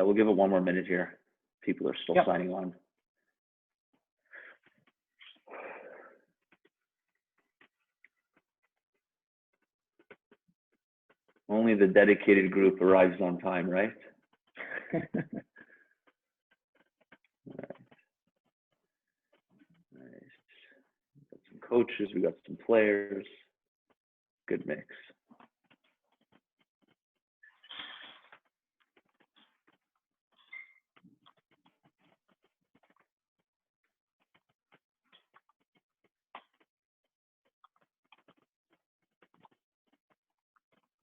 Yeah, we'll give it one more minute here. People are still signing on. Only the dedicated group arrives on time, right? All right. Nice. We got some coaches, we got some players. Good mix.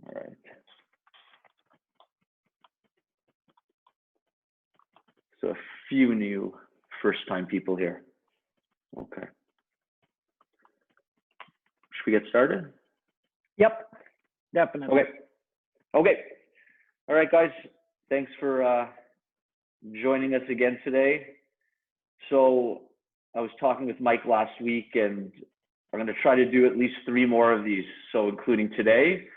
All right. So a few new first-time people here. Okay. Should we get started? Yep, definitely. Okay. Okay. All right, guys. Thanks for joining us again today. So I was talking with Mike last week, and I'm going to try to do at least 3 more of these, so including today.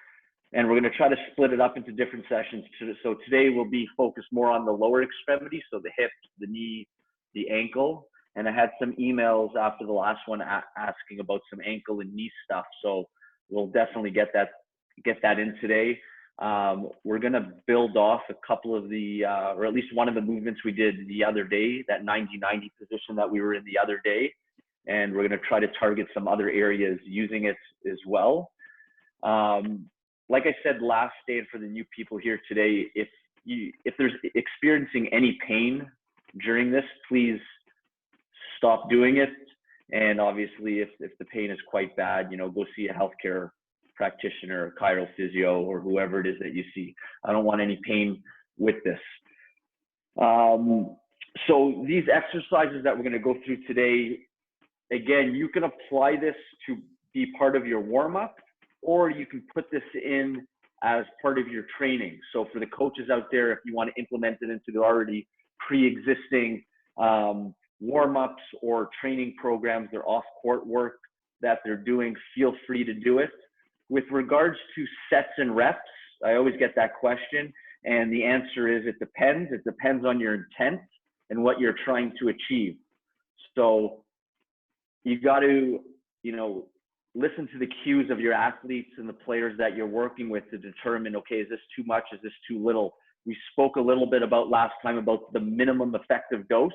And we're going to try to split it up into different sessions. So today will be focused more on the lower extremities, so the hip, the knee, the ankle. And I had some emails after the last one asking about some ankle and knee stuff. So we'll definitely get that in today. We're going to build off a couple of the, or at least one of the movements we did the other day, that 90-90 position that we were in the other day. And we're going to try to target some other areas using it as well. Like I said last day, and for the new people here today, if there's experiencing any pain during this, please stop doing it. And obviously, if the pain is quite bad, go see a healthcare practitioner, chiro physio, or whoever it is that you see. I don't want any pain with this. So these exercises that we're going to go through today, again, you can apply this to be part of your warm-up, or you can put this in as part of your training. So for the coaches out there, if you want to implement it into the already pre-existing warm-ups or training programs, their off-court work that they're doing, feel free to do it. With regards to sets and reps, I always get that question, and the answer is it depends. It depends on your intent and what you're trying to achieve. So you got to, listen to the cues of your athletes and the players that you're working with to determine, okay, is this too much? Is this too little? We spoke a little bit about last time about the minimum effective dose.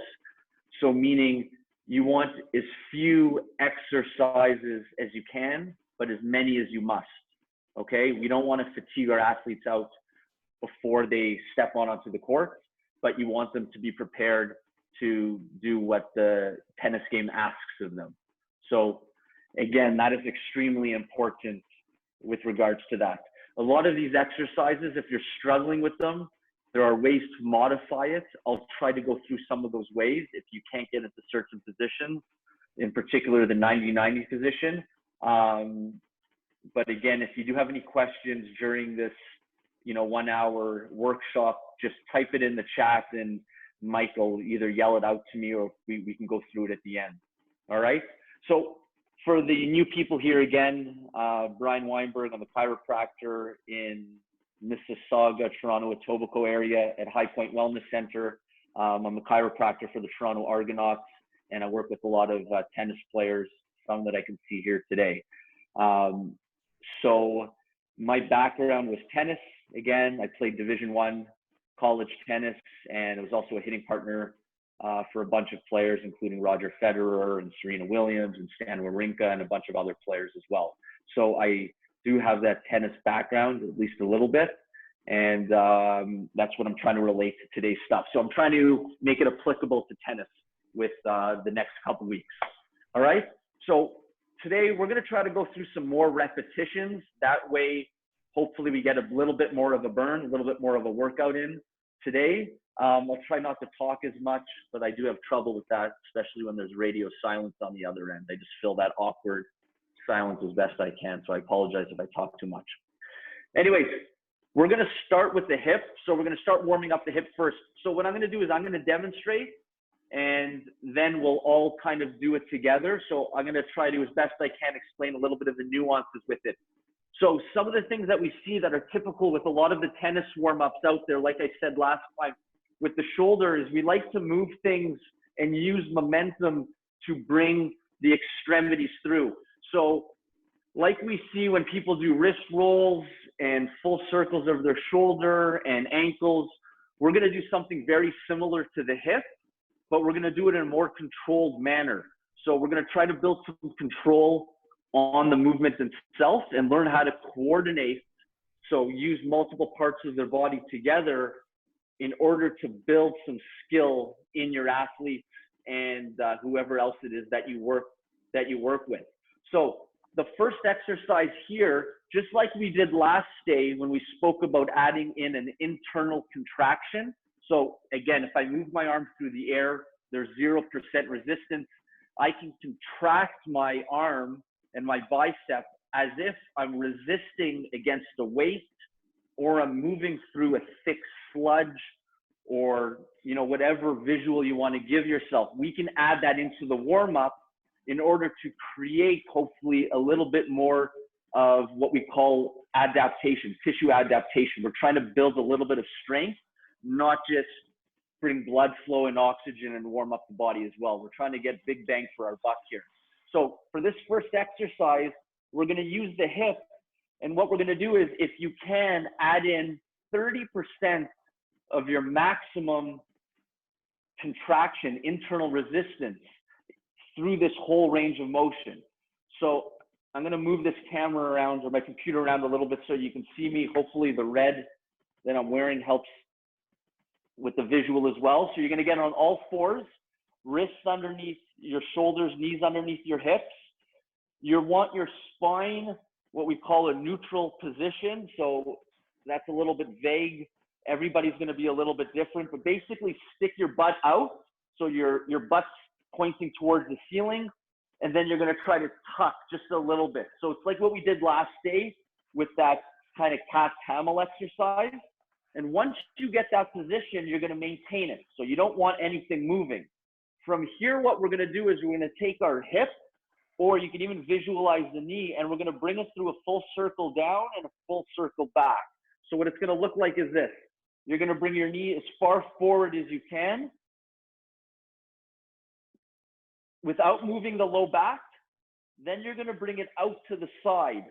So meaning you want as few exercises as you can, but as many as you must, okay? We don't want to fatigue our athletes out before they step onto the court, but you want them to be prepared to do what the tennis game asks of them. So again, that is extremely important with regards to that. A lot of these exercises, if you're struggling with them, there are ways to modify it. I'll try to go through some of those ways if you can't get into certain positions, in particular the 90-90 position. But again, if you do have any questions during this, 1 hour workshop, just type it in the chat and Mike will either yell it out to me or we can go through it at the end. All right. So for the new people here again, Bryon Weinberg, I'm a chiropractor in Mississauga, Toronto, Etobicoke area at High Point Wellness Center. I'm a chiropractor for the Toronto Argonauts, and I work with a lot of tennis players, some that I can see here today. So my background was tennis. Again, I played Division I college tennis, and I was also a hitting partner for a bunch of players, including Roger Federer and Serena Williams and Stan Wawrinka and a bunch of other players as well. So I do have that tennis background, at least a little bit. And that's what I'm trying to relate to today's stuff. So I'm trying to make it applicable to tennis with the next couple weeks. All right. So today we're going to try to go through some more repetitions. That way, hopefully we get a little bit more of a burn, a little bit more of a workout in today. I'll try not to talk as much, but I do have trouble with that, especially when there's radio silence on the other end. I just feel that awkward silence as best I can. So I apologize if I talk too much. Anyways, we're going to start with the hip. So we're going to start warming up the hip first. So what I'm going to do is I'm going to demonstrate, and then we'll all kind of do it together. So I'm going to try to, as best I can, explain a little bit of the nuances with it. So some of the things that we see that are typical with a lot of the tennis warm-ups out there, like I said last time, with the shoulder is we like to move things and use momentum to bring the extremities through. So like we see when people do wrist rolls and full circles of their shoulder and ankles, we're going to do something very similar to the hip, but we're going to do it in a more controlled manner. So we're going to try to build some control on the movement itself and learn how to coordinate. So use multiple parts of their body together in order to build some skill in your athletes and whoever else it is that you work with. So the first exercise here, just like we did last day when we spoke about adding in an internal contraction. So again, if I move my arm through the air, there's 0% resistance. I can contract my arm and my bicep as if I'm resisting against a weight, or I'm moving through a thick sludge, or whatever visual you want to give yourself. We can add that into the warm-up in order to create hopefully a little bit more of what we call adaptation, tissue adaptation. We're trying to build a little bit of strength, not just bring blood flow and oxygen and warm up the body as well. We're trying to get big bang for our buck here. So for this first exercise, we're going to use the hip. And what we're going to do is, if you can, add in 30% of your maximum contraction, internal resistance through this whole range of motion. So I'm going to move this camera around, or my computer around a little bit so you can see me. Hopefully the red that I'm wearing helps with the visual as well. So you're going to get on all fours, wrists underneath your shoulders, knees underneath your hips. You want your spine, what we call a neutral position. So that's a little bit vague. Everybody's going to be a little bit different, but basically stick your butt out. So your butt's pointing towards the ceiling, and then you're going to try to tuck just a little bit. So it's like what we did last day with that kind of cat camel exercise. And once you get that position, you're going to maintain it. So you don't want anything moving. From here, what we're going to do is we're going to take our hip, or you can even visualize the knee, and we're going to bring it through a full circle down and a full circle back. So what it's going to look like is this. You're going to bring your knee as far forward as you can without moving the low back. Then you're going to bring it out to the side.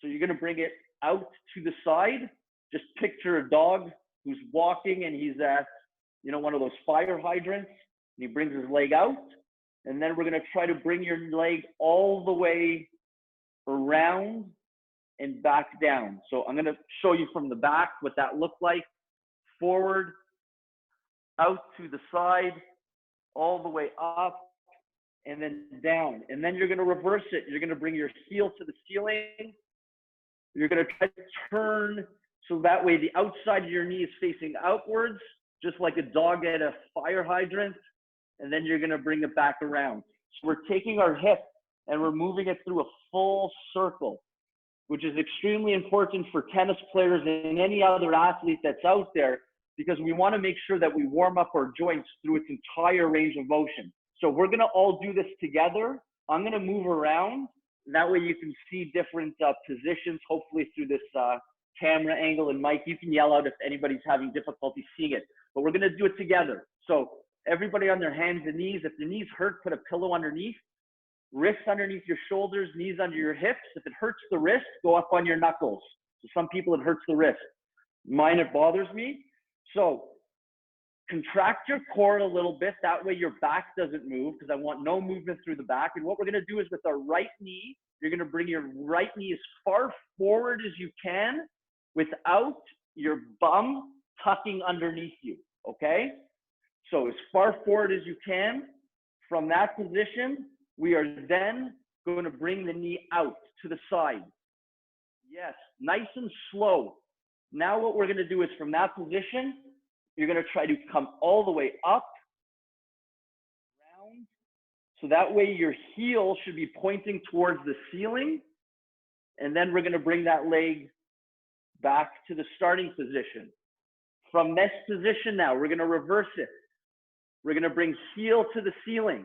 So you're going to bring it out to the side. Just picture a dog who's walking and he's at, one of those fire hydrants, and he brings his leg out. And then we're going to try to bring your leg all the way around and back down. So I'm going to show you from the back what that looked like. Forward, out to the side, all the way up, and then down. And then you're going to reverse it. You're going to bring your heel to the ceiling. You're going to try to turn so that way the outside of your knee is facing outwards, just like a dog at a fire hydrant. And then you're going to bring it back around. So we're taking our hip and we're moving it through a full circle, which is extremely important for tennis players and any other athlete that's out there, because we want to make sure that we warm up our joints through its entire range of motion. So we're going to all do this together. I'm going to move around. That way you can see different positions, hopefully through this camera angle. And Mike, you can yell out if anybody's having difficulty seeing it, but we're going to do it together. So everybody on their hands and knees. If the knees hurt, put a pillow underneath. Wrists underneath your shoulders, knees under your hips. If it hurts the wrist, go up on your knuckles. So some people, it hurts the wrist. Mine, it bothers me. So contract your core a little bit. That way your back doesn't move, because I want no movement through the back. And what we're going to do is with our right knee, you're going to bring your right knee as far forward as you can without your bum tucking underneath you, okay? So as far forward as you can. From that position, we are then going to bring the knee out to the side. Yes, nice and slow. Now what we're going to do is from that position, you're going to try to come all the way up, around. So that way your heel should be pointing towards the ceiling. And then we're going to bring that leg back to the starting position. From this position now, we're going to reverse it. We're going to bring heel to the ceiling.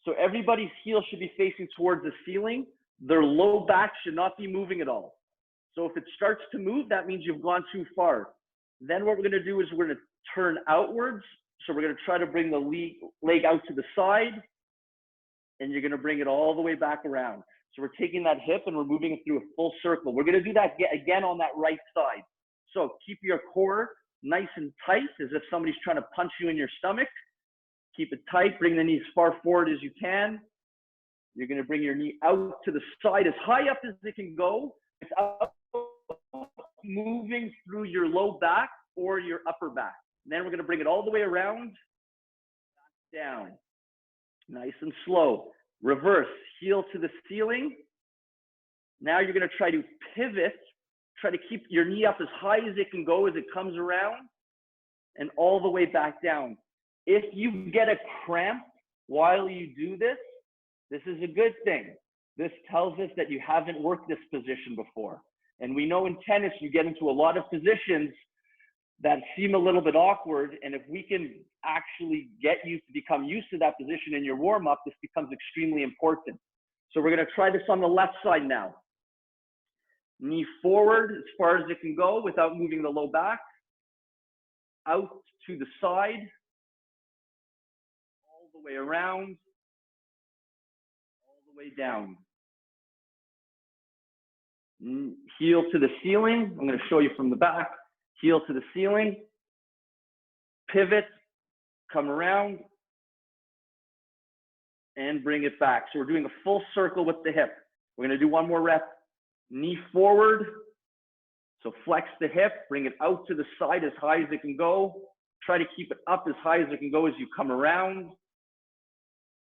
So everybody's heel should be facing towards the ceiling. Their low back should not be moving at all. So if it starts to move, that means you've gone too far. Then what we're gonna do is we're gonna turn outwards. So we're gonna try to bring the leg out to the side, and you're gonna bring it all the way back around. So we're taking that hip and we're moving it through a full circle. We're gonna do that again on that right side. So keep your core nice and tight, as if somebody's trying to punch you in your stomach. Keep it tight, bring the knee as far forward as you can. You're gonna bring your knee out to the side as high up as it can go, without moving through your low back or your upper back. And then we're gonna bring it all the way around, back down. Nice and slow. Reverse, heel to the ceiling. Now you're gonna try to pivot, try to keep your knee up as high as it can go as it comes around, and all the way back down. If you get a cramp while you do this, this is a good thing. This tells us that you haven't worked this position before. And we know in tennis, you get into a lot of positions that seem a little bit awkward. And if we can actually get you to become used to that position in your warm-up, this becomes extremely important. So we're gonna try this on the left side now. Knee forward as far as it can go without moving the low back. Out to the side. All the way around. All the way down. Heel to the ceiling. I'm going to show you from the back. Heel to the ceiling. Pivot. Come around. And bring it back. So we're doing a full circle with the hip. We're going to do one more rep. Knee forward. So flex the hip. Bring it out to the side as high as it can go. Try to keep it up as high as it can go as you come around.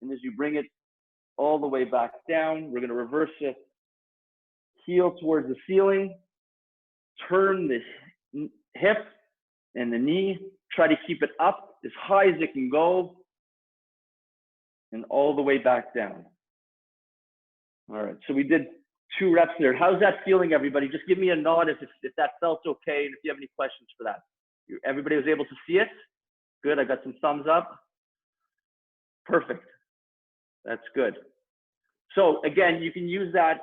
And as you bring it all the way back down, we're going to reverse it. Heel towards the ceiling. Turn the hip and the knee. Try to keep it up as high as it can go. And all the way back down. All right, so we did 2 reps there. How's that feeling, everybody? Just give me a nod if that felt okay, and if you have any questions for that. Everybody was able to see it? Good, I got some thumbs up. Perfect, that's good. So again, you can use that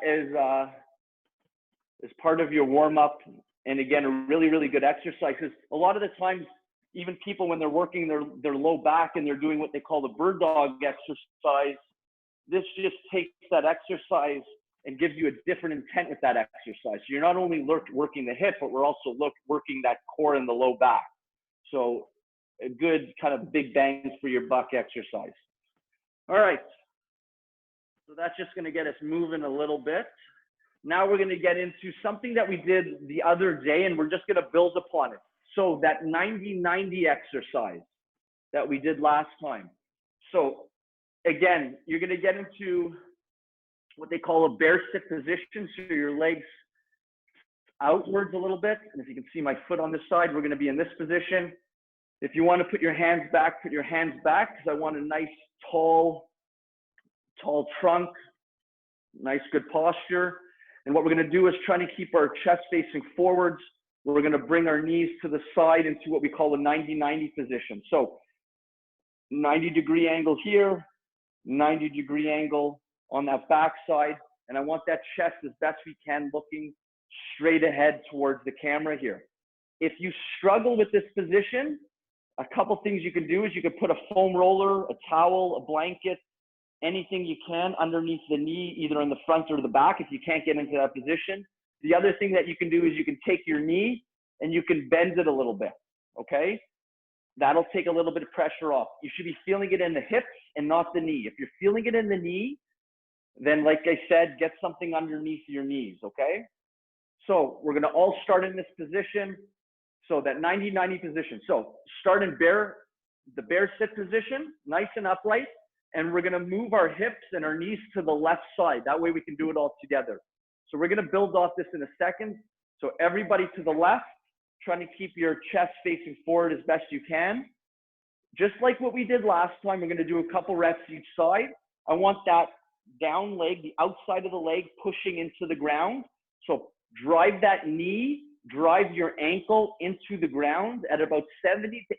as part of your warm-up. And again, a really, really good exercise. Because a lot of the times, even people when they're working their low back and they're doing what they call the bird dog exercise, this just takes that exercise and gives you a different intent with that exercise. So you're not only working the hip, but we're also working that core and the low back. So a good kind of big bangs for your buck exercise. All right. So that's just going to get us moving a little bit. Now we're going to get into something that we did the other day, and we're just going to build upon it. So that 90-90 exercise that we did last time. So again, you're going to get into what they call a bear sit position. So your legs outwards a little bit. And if you can see my foot on this side, we're going to be in this position. If you want to put your hands back, put your hands back, because I want a nice tall trunk, nice good posture. And what we're going to do is try to keep our chest facing forwards. We're going to bring our knees to the side into what we call a 90-90 position. So 90-degree angle here, 90-degree angle on that back side. And I want that chest as best we can looking straight ahead towards the camera here. If you struggle with this position, a couple things you can do is you can put a foam roller, a towel, a blanket, anything you can underneath the knee, either in the front or the back if you can't get into that position. The other thing that you can do is you can take your knee and you can bend it a little bit, okay? That'll take a little bit of pressure off. You should be feeling it in the hips and not the knee. If you're feeling it in the knee, then like I said, get something underneath your knees, okay? So we're gonna all start in this position. So that 90-90 position. So start in the bear sit position, nice and upright. And we're gonna move our hips and our knees to the left side. That way we can do it all together. So we're gonna build off this in a second. So everybody to the left, trying to keep your chest facing forward as best you can. Just like what we did last time, we're gonna do a couple reps each side. I want that down leg, the outside of the leg pushing into the ground. So drive that knee, drive your ankle into the ground at about 70 to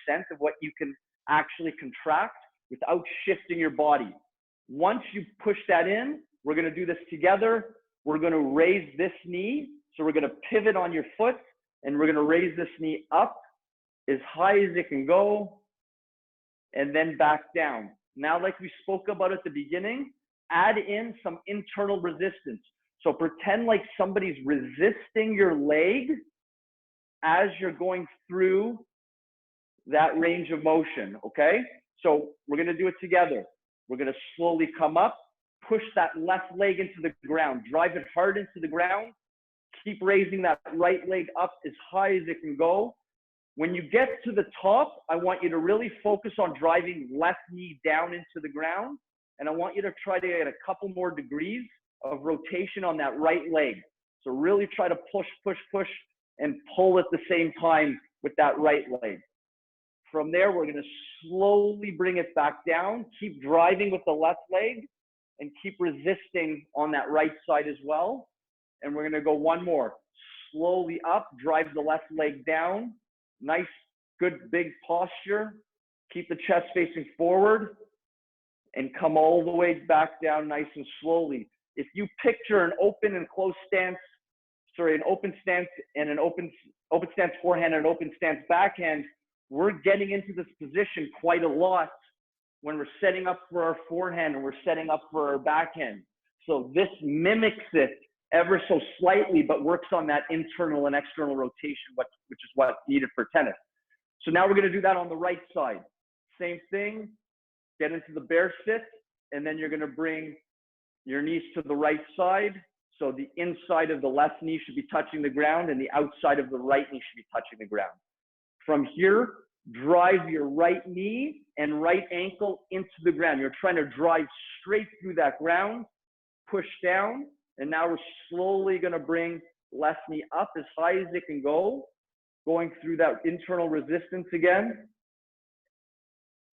80% of what you can actually contract without shifting your body. Once you push that in, we're gonna do this together. We're gonna raise this knee. So we're gonna pivot on your foot. And we're going to raise this knee up as high as it can go, and then back down. Now, like we spoke about at the beginning, add in some internal resistance. So pretend like somebody's resisting your leg as you're going through that range of motion, okay? So we're gonna do it together. We're gonna slowly come up, push that left leg into the ground, drive it hard into the ground, keep raising that right leg up as high as it can go. When you get to the top, I want you to really focus on driving left knee down into the ground, and I want you to try to get a couple more degrees of rotation on that right leg. So really try to push, push, push, and pull at the same time with that right leg. From there, we're gonna slowly bring it back down, keep driving with the left leg, and keep resisting on that right side as well. And we're gonna go one more. Slowly up, drive the left leg down. Nice, good, big posture. Keep the chest facing forward and come all the way back down nice and slowly. If you picture an open and closed stance, an open stance and an open stance forehand and an open stance backhand, we're getting into this position quite a lot when we're setting up for our forehand and we're setting up for our backhand. So this mimics it ever so slightly, but works on that internal and external rotation, which is what's needed for tennis. So now we're going to do that on the right side. Same thing, get into the bear sit, and then you're going to bring your knees to the right side. So the inside of the left knee should be touching the ground and the outside of the right knee should be touching the ground. From here, drive your right knee and right ankle into the ground. You're trying to drive straight through that ground, push down, and now we're slowly going to bring left knee up as high as it can go, going through that internal resistance again,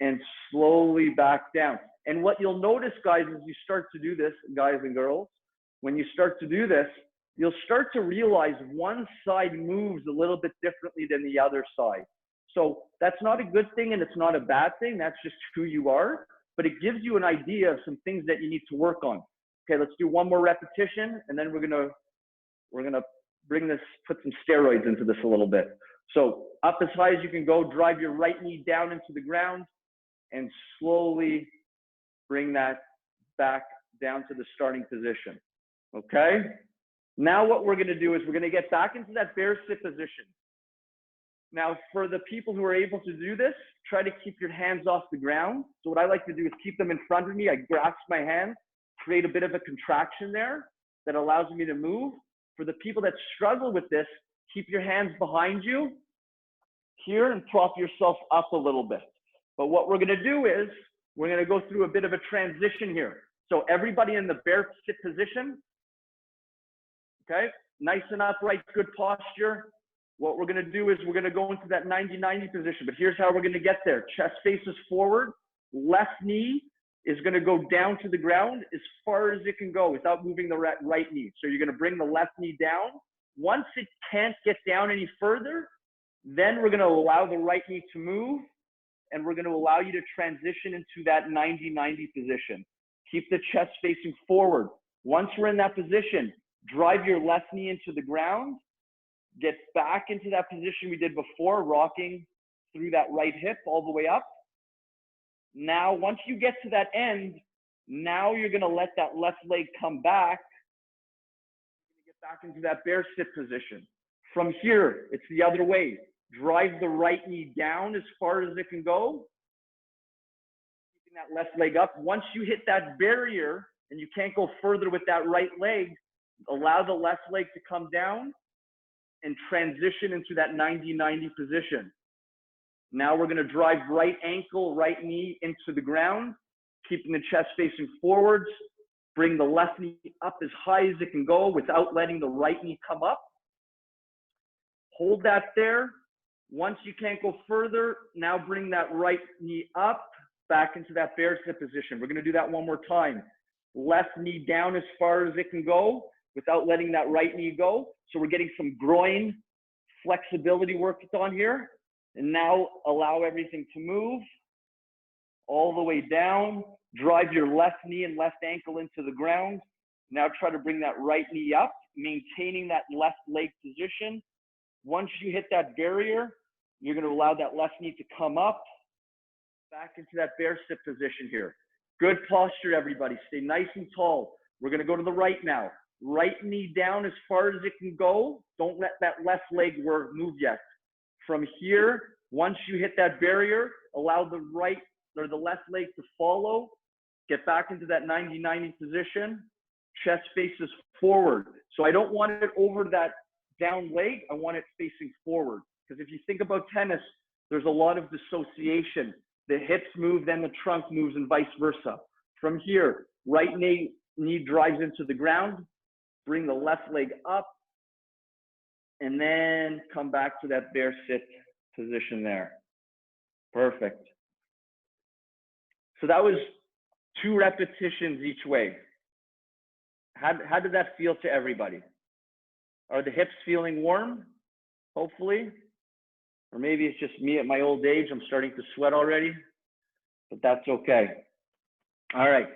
and slowly back down. And what you'll notice, guys, as you start to do this, guys and girls, when you start to do this, you'll start to realize one side moves a little bit differently than the other side. So that's not a good thing and it's not a bad thing. That's just who you are. But it gives you an idea of some things that you need to work on. Okay, let's do one more repetition, and then we're gonna bring this, put some steroids into this a little bit. So up as high as you can go, drive your right knee down into the ground, and slowly bring that back down to the starting position. Okay? Now what we're gonna do is we're gonna get back into that bear sit position. Now for the people who are able to do this, try to keep your hands off the ground. So what I like to do is keep them in front of me. I grasp my hands, create a bit of a contraction there that allows me to move. For the people that struggle with this, keep your hands behind you here and prop yourself up a little bit. But what we're gonna do is, we're gonna go through a bit of a transition here. So everybody in the bear sit position, okay? Nice and upright, good posture. What we're gonna do is we're gonna go into that 90-90 position, but here's how we're gonna get there. Chest faces forward, left knee is gonna go down to the ground as far as it can go without moving the right knee. So you're gonna bring the left knee down. Once it can't get down any further, then we're gonna allow the right knee to move, and we're gonna allow you to transition into that 90-90 position. Keep the chest facing forward. Once we're in that position, drive your left knee into the ground, get back into that position we did before, rocking through that right hip all the way up. Now, once you get to that end, now you're gonna let that left leg come back. You're gonna get back into that bear sit position. From here, it's the other way. Drive the right knee down as far as it can go. Keeping that left leg up. Once you hit that barrier and you can't go further with that right leg, allow the left leg to come down and transition into that 90-90 position. Now we're gonna drive right ankle, right knee into the ground, keeping the chest facing forwards. Bring the left knee up as high as it can go without letting the right knee come up. Hold that there. Once you can't go further, now bring that right knee up, back into that bear sit position. We're gonna do that one more time. Left knee down as far as it can go without letting that right knee go. So we're getting some groin flexibility worked on here. And now allow everything to move all the way down. Drive your left knee and left ankle into the ground. Now try to bring that right knee up, maintaining that left leg position. Once you hit that barrier, you're going to allow that left knee to come up, back into that bear sit position here. Good posture, everybody. Stay nice and tall. We're going to go to the right now. Right knee down as far as it can go. Don't let that left leg move yet. From here, once you hit that barrier, allow the right or the left leg to follow. Get back into that 90-90 position. Chest faces forward. So I don't want it over that down leg. I want it facing forward. Because if you think about tennis, there's a lot of dissociation. The hips move, then the trunk moves, and vice versa. From here, right knee drives into the ground. Bring the left leg up. And then come back to that bear sit position there. Perfect. So that was 2 repetitions each way. How did that feel to everybody? Are the hips feeling warm? Hopefully. Or maybe it's just me at my old age. I'm starting to sweat already, but that's okay. All right.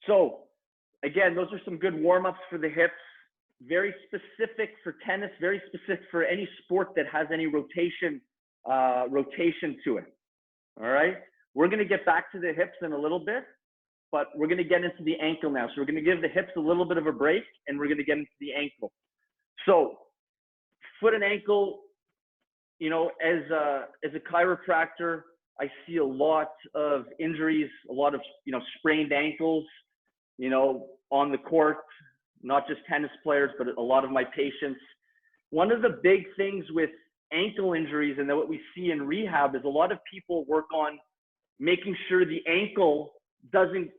So again, those are some good warm-ups for the hips. Very specific for tennis, very specific for any sport that has any rotation to it. All right. We're going to get back to the hips in a little bit, but we're going to get into the ankle now. So we're going to give the hips a little bit of a break, and we're going to get into the ankle. So foot and ankle, you know, as a chiropractor, I see a lot of injuries, a lot of, you know, sprained ankles, you know, on the court, not just tennis players, but a lot of my patients. One of the big things with ankle injuries, and what we see in rehab, is a lot of people work on making sure the ankle doesn't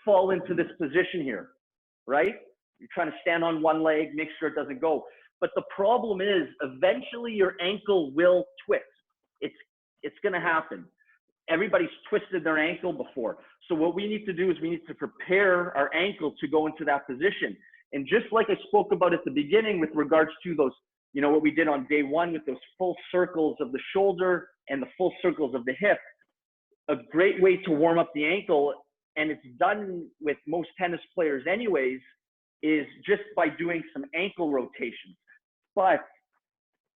fall into this position here, right? You're trying to stand on one leg, make sure it doesn't go. But the problem is, eventually your ankle will twist. It's going to happen. Everybody's twisted their ankle before. So what we need to do is we need to prepare our ankle to go into that position. And just like I spoke about at the beginning with regards to those, you know, what we did on day 1 with those full circles of the shoulder and the full circles of the hip, a great way to warm up the ankle, and it's done with most tennis players anyways, is just by doing some ankle rotations. But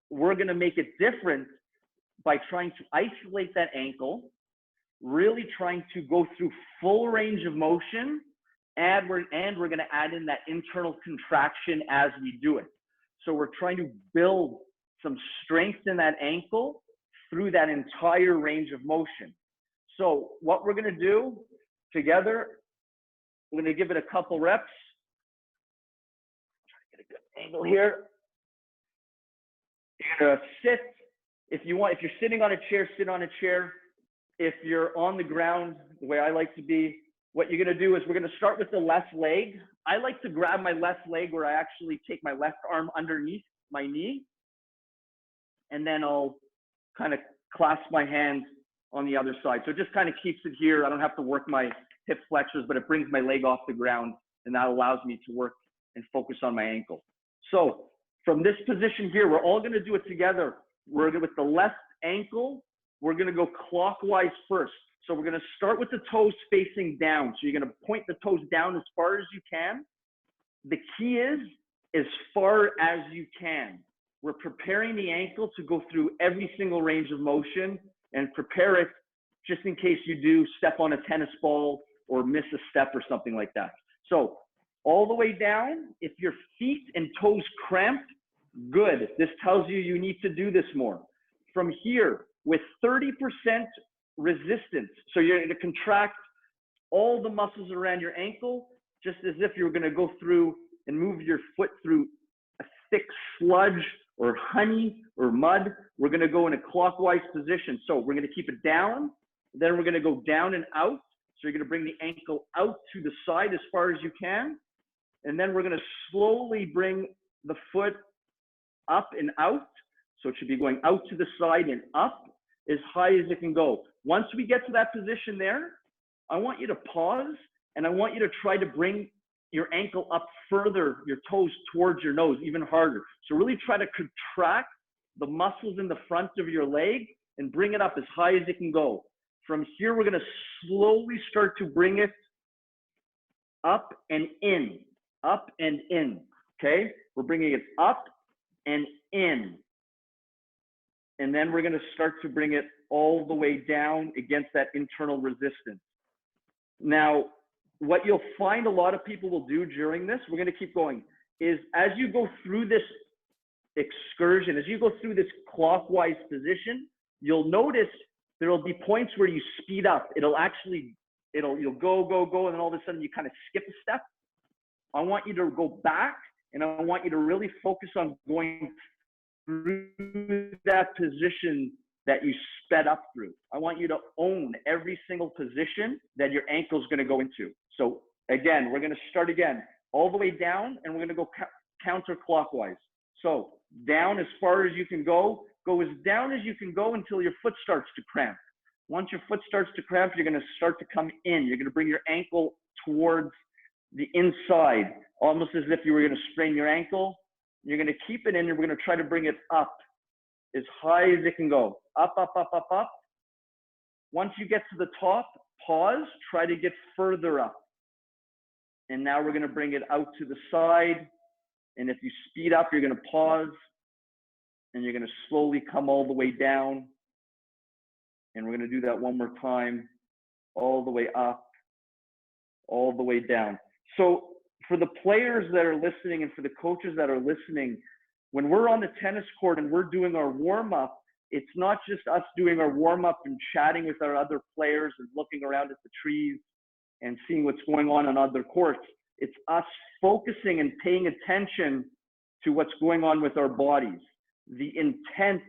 we're going to make it different by trying to isolate that ankle, really trying to go through full range of motion, and we're going to add in that internal contraction as we do it. So we're trying to build some strength in that ankle through that entire range of motion. So what we're going to do together, we're going to give it a couple reps. Try to get a good angle here. You're going to sit. If you want, if you're sitting on a chair, sit on a chair. If you're on the ground, the way I like to be, what you're going to do is we're going to start with the left leg. I like to grab my left leg where I actually take my left arm underneath my knee, and then I'll kind of clasp my hand on the other side. So it just kind of keeps it here. I don't have to work my hip flexors, but it brings my leg off the ground, and that allows me to work and focus on my ankle. So from this position here, we're all going to do it together. We're going with the left ankle. We're going to go clockwise first. So we're going to start with the toes facing down. So you're going to point the toes down as far as you can. The key is as far as you can. We're preparing the ankle to go through every single range of motion and prepare it just in case you do step on a tennis ball or miss a step or something like that. So all the way down, if your feet and toes cramp, good. This tells you you need to do this more. From here, with 30% resistance, so you're going to contract all the muscles around your ankle, just as if you were going to go through and move your foot through a thick sludge or honey or mud. We're going to go in a clockwise position. So we're going to keep it down, then we're going to go down and out. So you're going to bring the ankle out to the side as far as you can. And then we're going to slowly bring the foot up and out. So it should be going out to the side and up as high as it can go. Once we get to that position there, I want you to pause, and I want you to try to bring your ankle up further, your toes towards your nose, even harder. So really try to contract the muscles in the front of your leg and bring it up as high as it can go. From here, we're going to slowly start to bring it up and in, okay? We're bringing it up and in. And then we're going to start to bring it all the way down against that internal resistance. Now, what you'll find a lot of people will do during this, we're going to keep going, is as you go through this excursion, as you go through this clockwise position, you'll notice there will be points where you speed up. You'll go, and then all of a sudden you kind of skip a step. I want you to go back, and I want you to really focus on going through that position that you sped up through. I want you to own every single position that your ankle is going to go into. So again, we're going to start again all the way down, and we're going to go counterclockwise. So down as far as you can go as down as you can go until your foot starts to cramp. Once your foot starts to cramp, you're going to start to come in. You're going to bring your ankle towards the inside, almost as if you were going to sprain your ankle. You're going to keep it in, and we're going to try to bring it up as high as it can go. Up, up, up, up, up. Once you get to the top, pause, try to get further up. And now we're going to bring it out to the side. And if you speed up, you're going to pause, and you're going to slowly come all the way down. And we're going to do that one more time, all the way up, all the way down. So for the players that are listening and for the coaches that are listening, when we're on the tennis court and we're doing our warm-up, it's not just us doing our warm-up and chatting with our other players and looking around at the trees and seeing what's going on other courts. It's us focusing and paying attention to what's going on with our bodies. The intent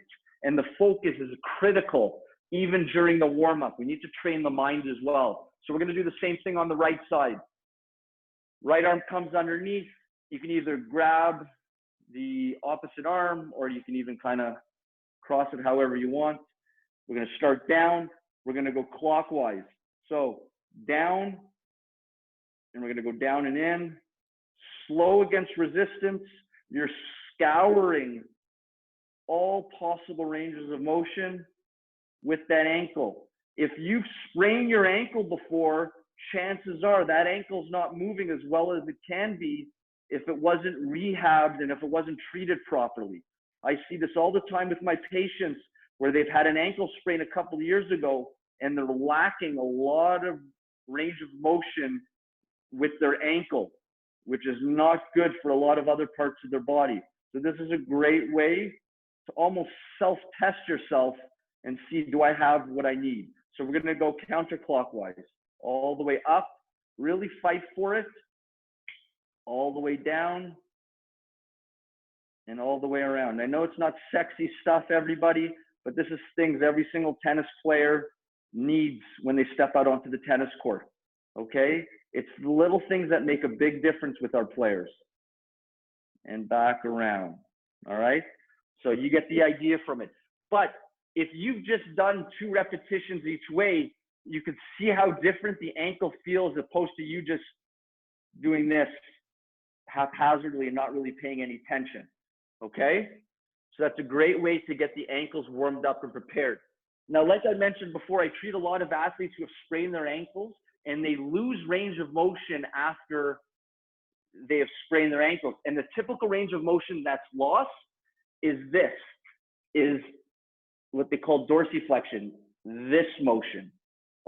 and the focus is critical even during the warm-up. We need to train the mind as well. So we're going to do the same thing on the right side. Right arm comes underneath. You can either grab the opposite arm, or you can even kind of cross it however you want. We're going to start down. We're going to go clockwise. So down, and we're going to go down and in. Slow against resistance. You're scouring all possible ranges of motion with that ankle. If you've sprained your ankle before, chances are that ankle's not moving as well as it can be if it wasn't rehabbed and if it wasn't treated properly. I see this all the time with my patients where they've had an ankle sprain a couple of years ago and they're lacking a lot of range of motion with their ankle, which is not good for a lot of other parts of their body. So this is a great way to almost self-test yourself and see, do I have what I need? So we're going to go counterclockwise, all the way up, really fight for it, all the way down, and all the way around. I know it's not sexy stuff, everybody, but this is things every single tennis player needs when they step out onto the tennis court, okay? It's the little things that make a big difference with our players. And back around, all right? So you get the idea from it. But if you've just done 2 repetitions each way, you could see how different the ankle feels as opposed to you just doing this haphazardly and not really paying any attention, okay? So that's a great way to get the ankles warmed up and prepared. Now, like I mentioned before, I treat a lot of athletes who have sprained their ankles and they lose range of motion after they have sprained their ankles. And the typical range of motion that's lost is this, is what they call dorsiflexion, this motion,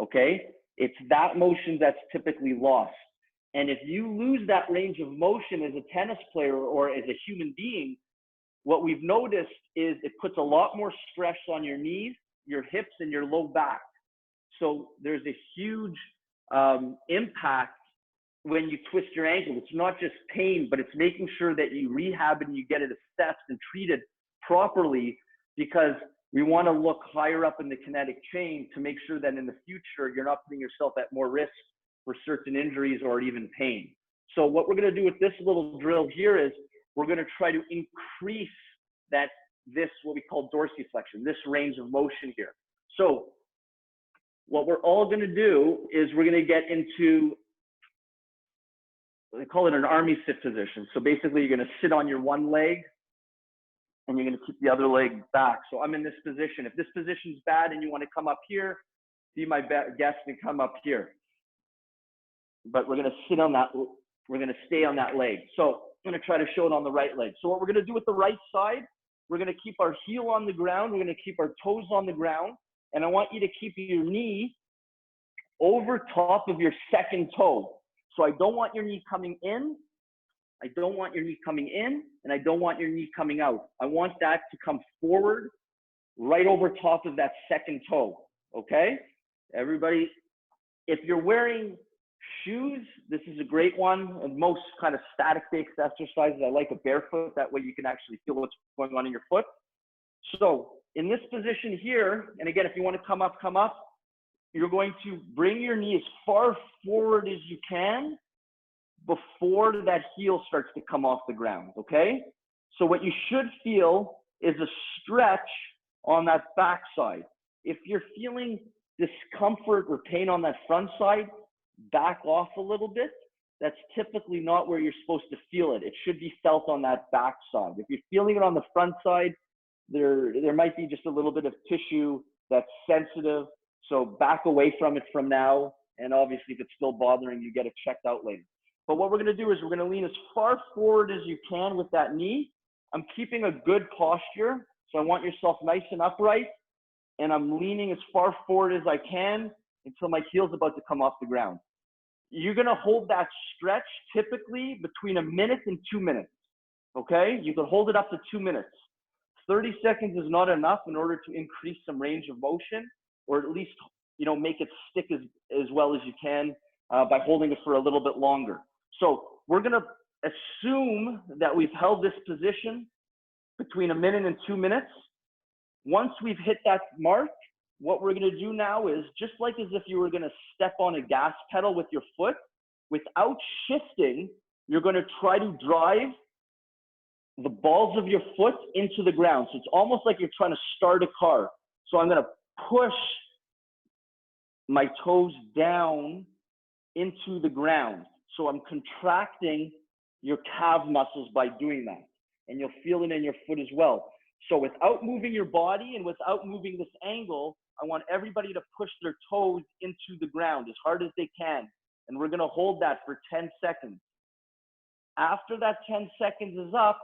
okay? It's that motion that's typically lost. And if you lose that range of motion as a tennis player or as a human being, what we've noticed is it puts a lot more stress on your knees, your hips, and your low back. So there's a huge impact when you twist your ankle. It's not just pain, but it's making sure that you rehab and you get it assessed and treated properly, because we want to look higher up in the kinetic chain to make sure that in the future, you're not putting yourself at more risk for certain injuries or even pain. So what we're going to do with this little drill here is we're going to try to increase this, what we call dorsiflexion, this range of motion here. So what we're all going to do is we're going to get into, they call it an army sit position. So basically you're going to sit on your one leg and you're going to keep the other leg back. So I'm in this position. If this position's bad and you want to come up here, be my guest and come up here. But we're going to sit on that, we're going to stay on that leg. So I'm going to try to show it on the right leg. So what we're going to do with the right side, we're going to keep our heel on the ground. We're going to keep our toes on the ground. And I want you to keep your knee over top of your second toe. So I don't want your knee coming in. I don't want your knee coming in, and I don't want your knee coming out. I want that to come forward right over top of that second toe, okay? Everybody, if you're wearing shoes, this is a great one. And most kind of static-based exercises, I like a barefoot. That way you can actually feel what's going on in your foot. So in this position here, and again, if you want to come up, you're going to bring your knee as far forward as you can before that heel starts to come off the ground, okay? So what you should feel is a stretch on that back side. If you're feeling discomfort or pain on that front side, back off a little bit. That's typically not where you're supposed to feel it. It should be felt on that back side. If you're feeling it on the front side, there might be just a little bit of tissue that's sensitive. So back away from it from now. And obviously, if it's still bothering you, get it checked out later. But what we're going to do is we're going to lean as far forward as you can with that knee. I'm keeping a good posture. So I want yourself nice and upright. And I'm leaning as far forward as I can until my heel's about to come off the ground. You're going to hold that stretch typically between 1 minute and 2 minutes. Okay? You can hold it up to 2 minutes. 30 seconds is not enough in order to increase some range of motion, or at least, you know, make it stick as well as you can by holding it for a little bit longer. So we're going to assume that we've held this position between 1 minute and 2 minutes. Once we've hit that mark, what we're going to do now is just like as if you were going to step on a gas pedal with your foot, without shifting, you're going to try to drive the balls of your foot into the ground. So it's almost like you're trying to start a car. So I'm going to push my toes down into the ground. So I'm contracting your calf muscles by doing that. And you'll feel it in your foot as well. So without moving your body and without moving this angle, I want everybody to push their toes into the ground as hard as they can. And we're going to hold that for 10 seconds. After that 10 seconds is up,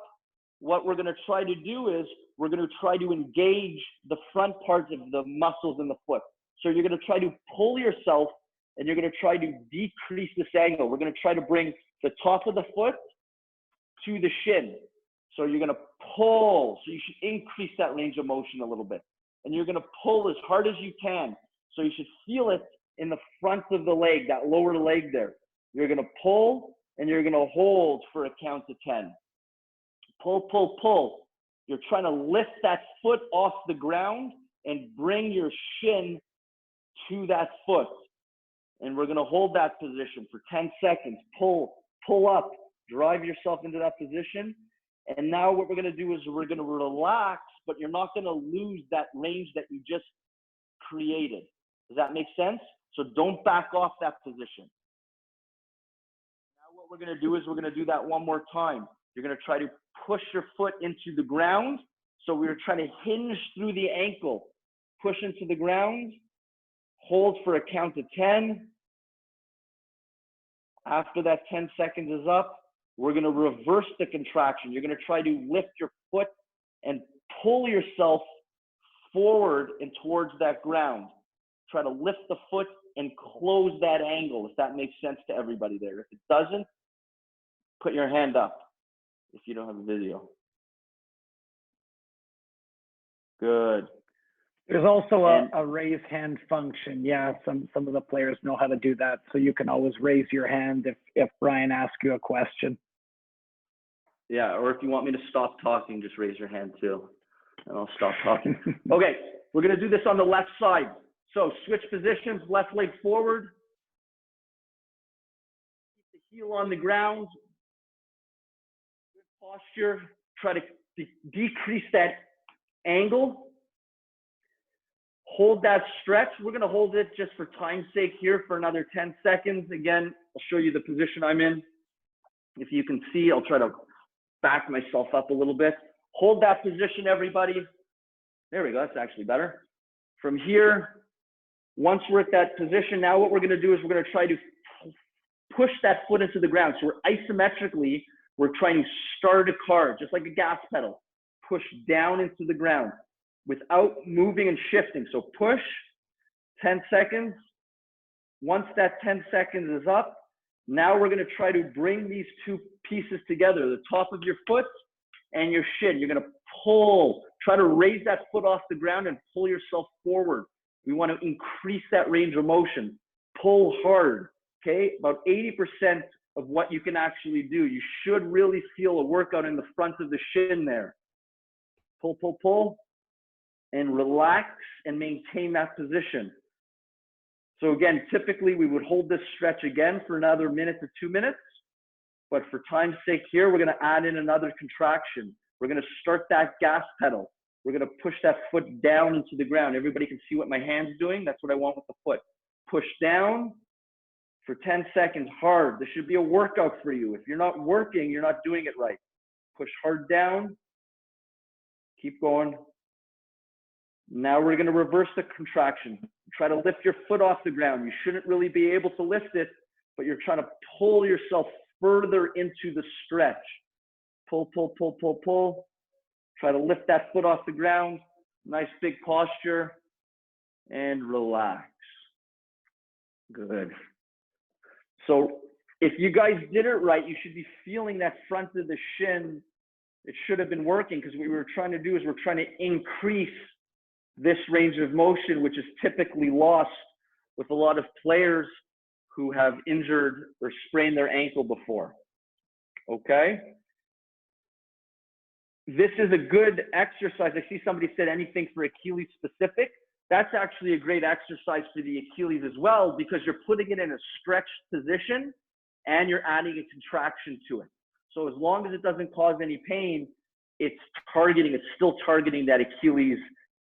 what we're going to try to do is we're going to try to engage the front parts of the muscles in the foot. So you're going to try to pull yourself and you're going to try to decrease this angle. We're going to try to bring the top of the foot to the shin. So you're going to pull. So you should increase that range of motion a little bit. And you're going to pull as hard as you can. So you should feel it in the front of the leg, that lower leg there. You're going to pull and you're going to hold for a count to 10. Pull, pull, pull. You're trying to lift that foot off the ground and bring your shin to that foot. And we're going to hold that position for 10 seconds. Pull, pull up, drive yourself into that position. And now what we're going to do is we're going to relax, but you're not going to lose that range that you just created. Does that make sense? So don't back off that position. Now what we're going to do is we're going to do that one more time. You're going to try to push your foot into the ground. So we're trying to hinge through the ankle. Push into the ground. Hold for a count of 10. After that 10 seconds is up, we're going to reverse the contraction. You're going to try to lift your foot and pull yourself forward and towards that ground. Try to lift the foot and close that angle, if that makes sense to everybody there. If it doesn't, put your hand up if you don't have a video. Good. There's also a raise hand function. Yeah, some of the players know how to do that. So you can always raise your hand if Bryon asks you a question. Yeah, or if you want me to stop talking, just raise your hand too, and I'll stop talking. Okay, we're going to do this on the left side. So switch positions, left leg forward. Keep the heel on the ground. Good posture. Try to decrease that angle. Hold that stretch. We're going to hold it just for time's sake here for another 10 seconds. Again, I'll show you the position I'm in. If you can see, I'll try to back myself up a little bit. Hold that position, everybody. There we go. That's actually better. From here, once we're at that position, now what we're going to do is we're going to try to push that foot into the ground. So we're isometrically, we're trying to start a car, just like a gas pedal. push down into the ground without moving and shifting. So push, 10 seconds. Once that 10 seconds is up, now we're going to try to bring these two pieces together, the top of your foot and your shin. You're going to pull, try to raise that foot off the ground and pull yourself forward. We want to increase that range of motion. Pull hard, okay? About 80% of what you can actually do. You should really feel a workout in the front of the shin there. Pull, pull, pull, and relax and maintain that position. So again, typically we would hold this stretch again for another minute to 2 minutes, but for time's sake here, we're gonna add in another contraction. We're gonna start that gas pedal. We're gonna push that foot down into the ground. Everybody can see what my hand's doing. That's what I want with the foot. Push down for 10 seconds hard. This should be a workout for you. If you're not working, you're not doing it right. Push hard down, keep going. Now we're gonna reverse the contraction. Try to lift your foot off the ground. You shouldn't really be able to lift it, but you're trying to pull yourself further into the stretch. Pull, pull, pull, pull, pull. Try to lift that foot off the ground. Nice big posture and relax. Good. So if you guys did it right, you should be feeling that front of the shin. It should have been working, because what we were trying to do is we're trying to increase this range of motion, which is typically lost with a lot of players who have injured or sprained their ankle before. Okay? This is a good exercise. I see somebody said anything for Achilles specific. That's actually a great exercise for the Achilles as well, because you're putting it in a stretched position and you're adding a contraction to it. So as long as it doesn't cause any pain, it's still targeting that Achilles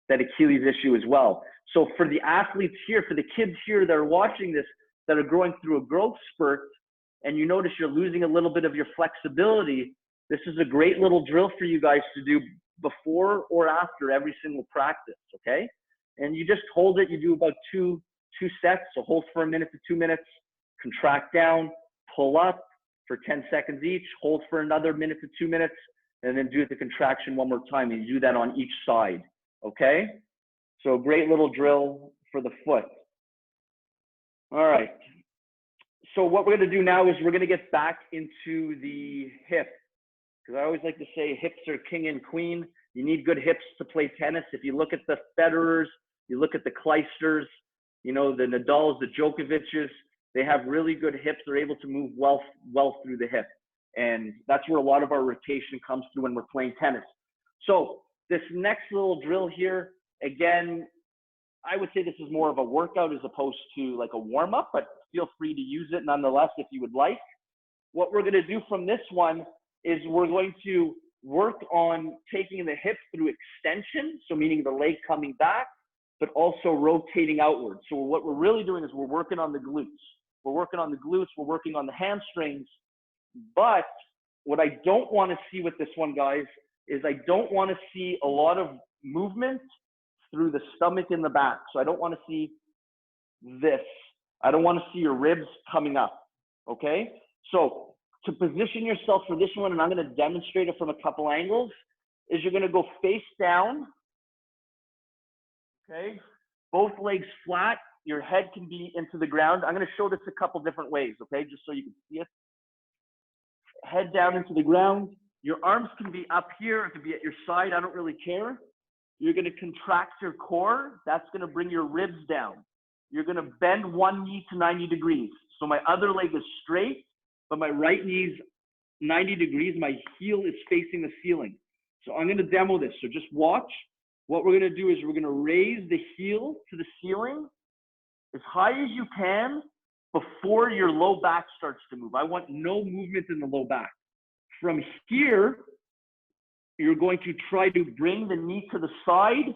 issue as well. So for the athletes here, for the kids here that are watching this, that are going through a growth spurt, and you notice you're losing a little bit of your flexibility, this is a great little drill for you guys to do before or after every single practice, okay? And you just hold it. You do about two sets. So hold for a minute to 2 minutes, contract down, pull up for 10 seconds each, hold for another minute to 2 minutes, and then do the contraction one more time. And you do that on each side, okay? So a great little drill for the foot. All right. So what we're going to do now is we're going to get back into the hip, because I always like to say hips are king and queen. You need good hips to play tennis. If you look at the Federers, you look at the Kleisters, you know, the Nadals, the Djokovic's, they have really good hips. They're able to move well through the hip. And that's where a lot of our rotation comes through when we're playing tennis. So this next little drill here, again, I would say this is more of a workout as opposed to like a warm-up, but feel free to use it nonetheless if you would like. What we're going to do from this one is we're going to work on taking the hip through extension, so meaning the leg coming back, but also rotating outward. So what we're really doing is we're working on the glutes. We're working on the glutes, we're working on the hamstrings, but what I don't want to see with this one, guys, is I don't want to see a lot of movement through the stomach and the back. So I don't want to see this. I don't want to see your ribs coming up, okay? So to position yourself for this one, and I'm going to demonstrate it from a couple angles, is you're going to go face down, okay? Both legs flat. Your head can be into the ground. I'm going to show this a couple different ways, okay? Just so you can see it. Head down into the ground. Your arms can be up here. It could be at your side. I don't really care. You're going to contract your core. That's going to bring your ribs down. You're going to bend one knee to 90 degrees. So my other leg is straight, but my right knee's 90 degrees. My heel is facing the ceiling. So I'm going to demo this. So just watch. What we're going to do is we're going to raise the heel to the ceiling as high as you can before your low back starts to move. I want no movement in the low back. From here, you're going to try to bring the knee to the side,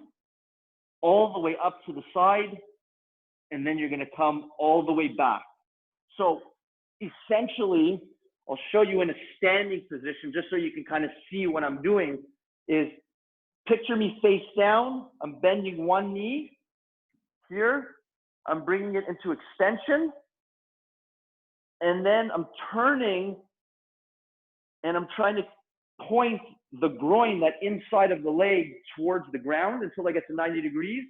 all the way up to the side, and then you're going to come all the way back. So essentially, I'll show you in a standing position just so you can kind of see what I'm doing is picture me face down. I'm bending one knee here. I'm bringing it into extension. And then I'm turning and I'm trying to point the groin, that inside of the leg, towards the ground until I get to 90 degrees.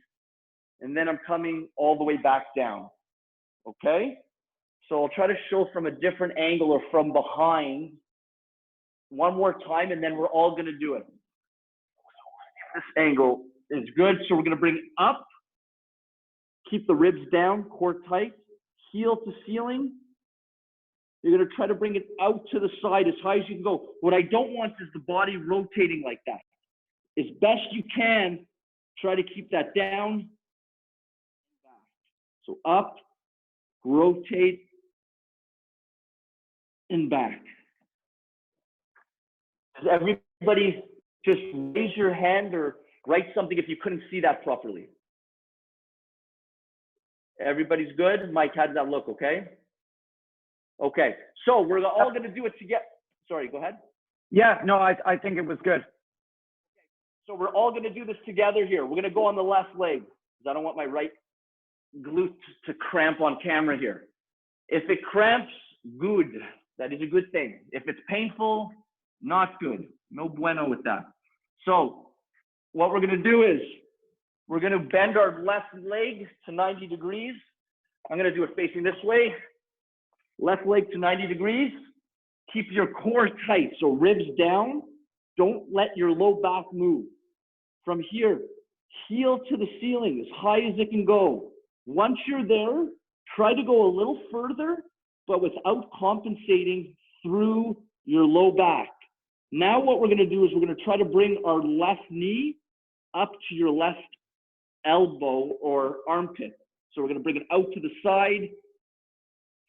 And then I'm coming all the way back down. Okay? So I'll try to show from a different angle or from behind one more time, and then we're all going to do it. This angle is good. So we're going to bring it up, keep the ribs down, core tight, heel to ceiling. You're going to try to bring it out to the side as high as you can go. What I don't want is the body rotating like that. As best you can, try to keep that down. So up, rotate, and back. Does everybody just raise your hand or write something if you couldn't see that properly? Everybody's good? Mike, how does that look, okay? Okay, so we're all going to do it together. Sorry, go ahead. Yeah, no, I think it was good. So we're all going to do this together here. We're going to go on the left leg because I don't want my right glute to cramp on camera here. If it cramps, good. That is a good thing. If it's painful, not good. No bueno with that. So what we're going to do is we're going to bend our left leg to 90 degrees. I'm going to do it facing this way. Left leg to 90 degrees. Keep your core tight, so ribs down. Don't let your low back move. From here, heel to the ceiling as high as it can go. Once you're there, try to go a little further, but without compensating through your low back. Now what we're going to do is we're going to try to bring our left knee up to your left elbow or armpit. So we're going to bring it out to the side.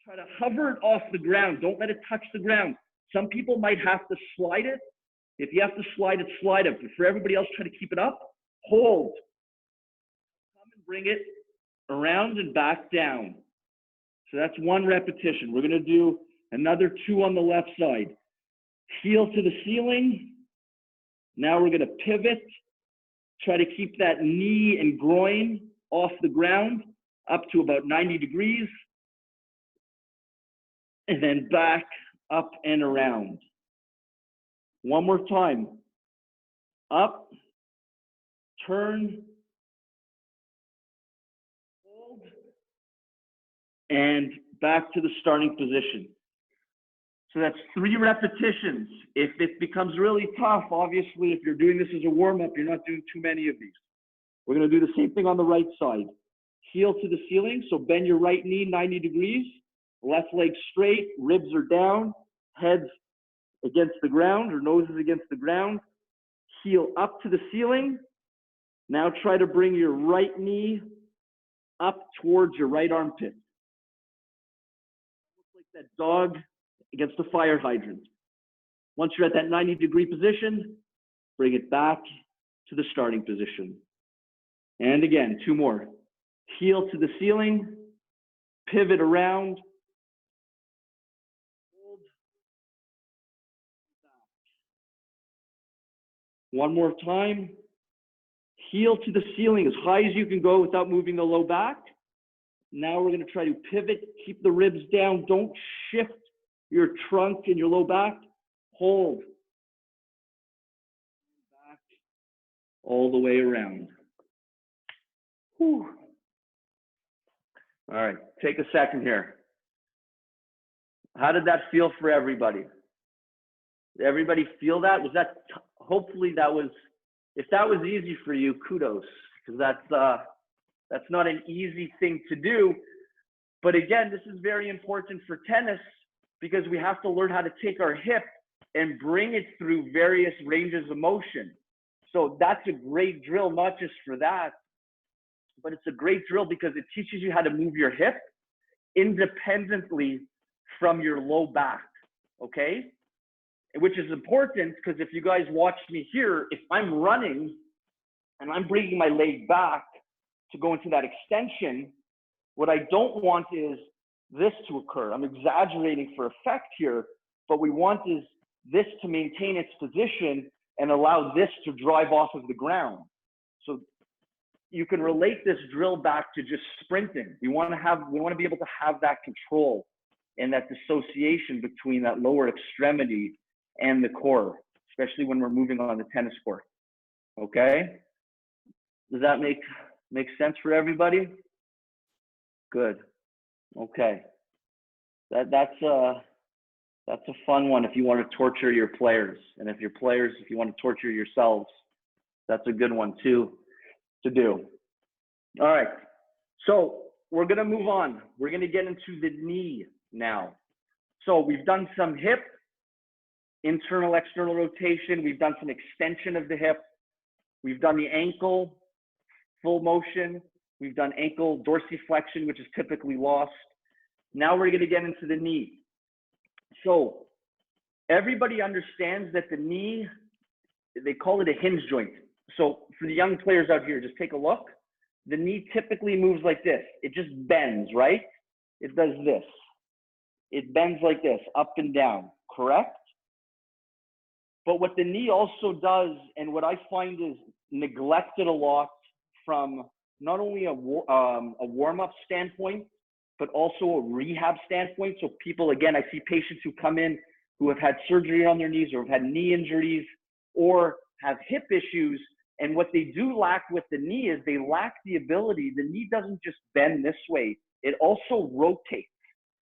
Try to hover it off the ground. Don't let it touch the ground. Some people might have to slide it. If you have to slide it, slide it. But for everybody else, try to keep it up. Hold. Come and bring it around and back down. So that's one repetition. We're going to do another 2 on the left side. Heel to the ceiling. Now we're going to pivot. Try to keep that knee and groin off the ground up to about 90 degrees. And then back, up and around. One more time. Up, turn, hold, and back to the starting position. So that's 3 repetitions. If it becomes really tough, obviously, if you're doing this as a warm-up, you're not doing too many of these. We're going to do the same thing on the right side. Heel to the ceiling, so bend your right knee 90 degrees. Left leg straight, ribs are down, heads against the ground or noses against the ground. Heel up to the ceiling. Now try to bring your right knee up towards your right armpit. Looks like that dog against the fire hydrant. Once you're at that 90-degree position, bring it back to the starting position. And again, 2 more. Heel to the ceiling, pivot around, hold, back. One more time. Heel to the ceiling as high as you can go without moving the low back. Now we're going to try to pivot, keep the ribs down. Don't shift your trunk and your low back. Hold. Back all the way around. Whew. All right, take a second here. How did that feel for everybody? Did everybody feel that? Was that, hopefully that was, if that was easy for you, kudos, because that's not an easy thing to do. But again, this is very important for tennis because we have to learn how to take our hip and bring it through various ranges of motion. So that's a great drill, not just for that, but it's a great drill because it teaches you how to move your hip independently from your low back, okay? Which is important because if you guys watch me here, if I'm running and I'm bringing my leg back to go into that extension, what I don't want is this to occur. I'm exaggerating for effect here, but we want is this to maintain its position and allow this to drive off of the ground. So you can relate this drill back to just sprinting. We want to be able to have that control and that dissociation between that lower extremity and the core. especially when we're moving on the tennis court. Okay? Does that make sense for everybody? Good. Okay. That's a fun one if you want to torture your players. And if you want to torture yourselves, that's a good one too to do. All right. So we're going to move on. We're going to get into the knee now. So we've done some hip, internal, external rotation. We've done some extension of the hip. We've done the ankle, full motion. We've done ankle dorsiflexion, which is typically lost. Now we're going to get into the knee. So everybody understands that the knee, they call it a hinge joint. So for the young players out here, just take a look. The knee typically moves like this. It just bends, right? It does this. It bends like this, up and down, correct? But what the knee also does, and what I find is neglected a lot from not only a warm-up standpoint, but also a rehab standpoint. So people, again, I see patients who come in who have had surgery on their knees or have had knee injuries or have hip issues. And what they do lack with the knee is they lack the ability. The knee doesn't just bend this way. It also rotates.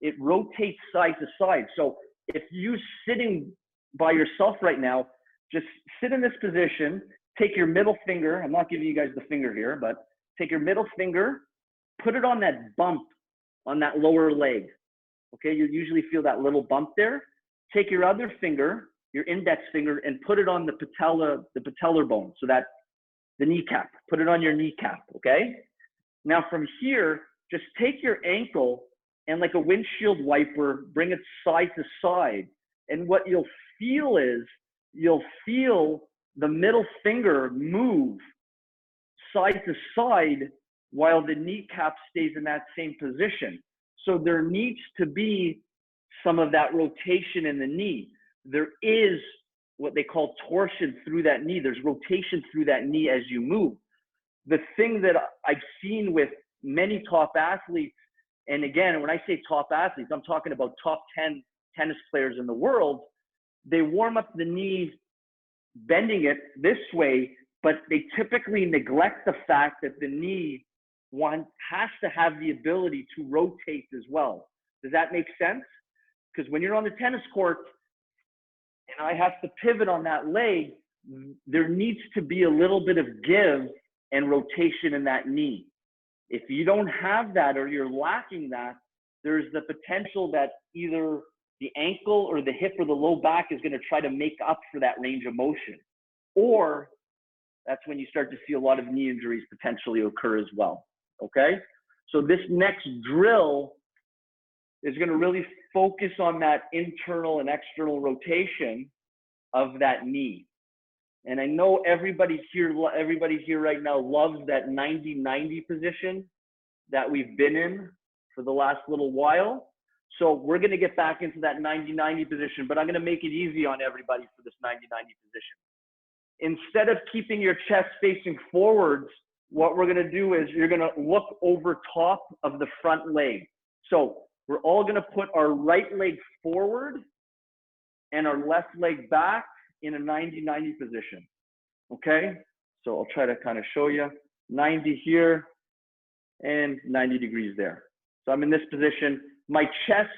It rotates side to side. So if you're sitting by yourself right now, just sit in this position, take your middle finger. I'm not giving you guys the finger here, but take your middle finger, put it on that bump on that lower leg. Okay, you usually feel that little bump there. Take your other finger, your index finger, and put it on the patellar bone, so that the kneecap. Put it on your kneecap, okay? Now from here, just take your ankle and like a windshield wiper, bring it side to side. And what you'll feel is, you'll feel the middle finger move side to side while the kneecap stays in that same position. So there needs to be some of that rotation in the knee. There is what they call torsion through that knee. There's rotation through that knee as you move. The thing that I've seen with many top athletes, and again, when I say top athletes, I'm talking about top 10 tennis players in the world, they warm up the knee, bending it this way, but they typically neglect the fact that the knee has to have the ability to rotate as well. Does that make sense? Because when you're on the tennis court and I have to pivot on that leg, there needs to be a little bit of give and rotation in that knee. If you don't have that or you're lacking that, there's the potential that either the ankle or the hip or the low back is going to try to make up for that range of motion. Or that's when you start to see a lot of knee injuries potentially occur as well. Okay? So this next drill is going to really focus on that internal and external rotation of that knee. And I know everybody here right now loves that 90-90 position that we've been in for the last little while. So we're going to get back into that 90-90 position, but I'm going to make it easy on everybody for this 90-90 position. Instead of keeping your chest facing forwards, what we're going to do is you're going to look over top of the front leg. So we're all going to put our right leg forward and our left leg back in a 90-90 position. Okay? So I'll try to kind of show you. 90 here and 90 degrees there. So I'm in this position. My chest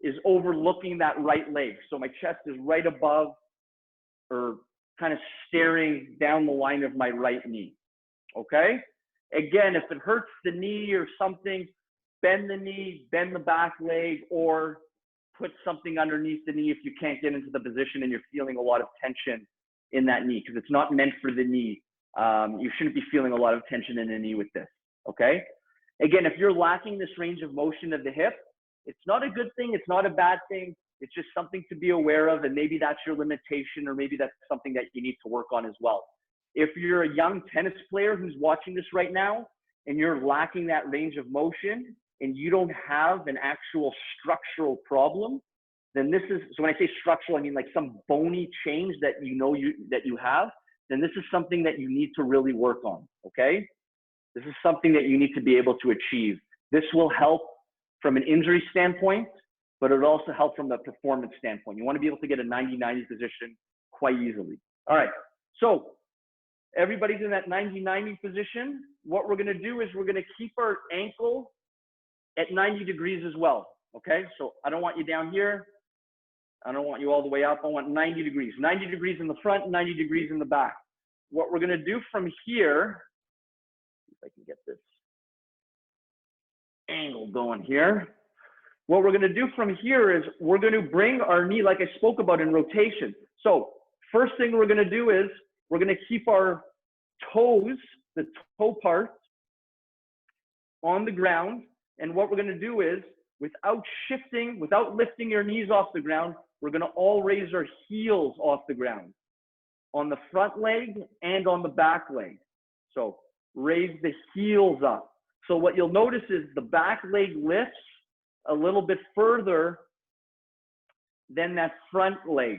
is overlooking that right leg. So my chest is right above or kind of staring down the line of my right knee. Okay? Again, if it hurts the knee or something, bend the knee, bend the back leg, or put something underneath the knee if you can't get into the position and you're feeling a lot of tension in that knee, because it's not meant for the knee. You shouldn't be feeling a lot of tension in the knee with this. Okay? Again, if you're lacking this range of motion of the hip, it's not a good thing. It's not a bad thing. It's just something to be aware of, and maybe that's your limitation, or maybe that's something that you need to work on as well. If you're a young tennis player who's watching this right now and you're lacking that range of motion and you don't have an actual structural problem, then this is, so when I say structural, I mean like some bony change that you have, then this is something that you need to really work on, okay? This is something that you need to be able to achieve. This will help from an injury standpoint, but it will also help from the performance standpoint. You want to be able to get a 90-90 position quite easily. All right, so everybody's in that 90-90 position. What we're gonna do is we're gonna keep our ankle at 90 degrees as well, okay? So I don't want you down here. I don't want you all the way up. I want 90 degrees. 90 degrees in the front, 90 degrees in the back. What we're gonna do from here, if I can get this angle going here. What we're gonna do from here is we're gonna bring our knee, like I spoke about in rotation. So first thing we're gonna do is we're gonna keep our toes, the toe part, on the ground. And what we're gonna do is, without shifting, without lifting your knees off the ground, we're gonna all raise our heels off the ground on the front leg and on the back leg. So raise the heels up. So what you'll notice is the back leg lifts a little bit further than that front leg.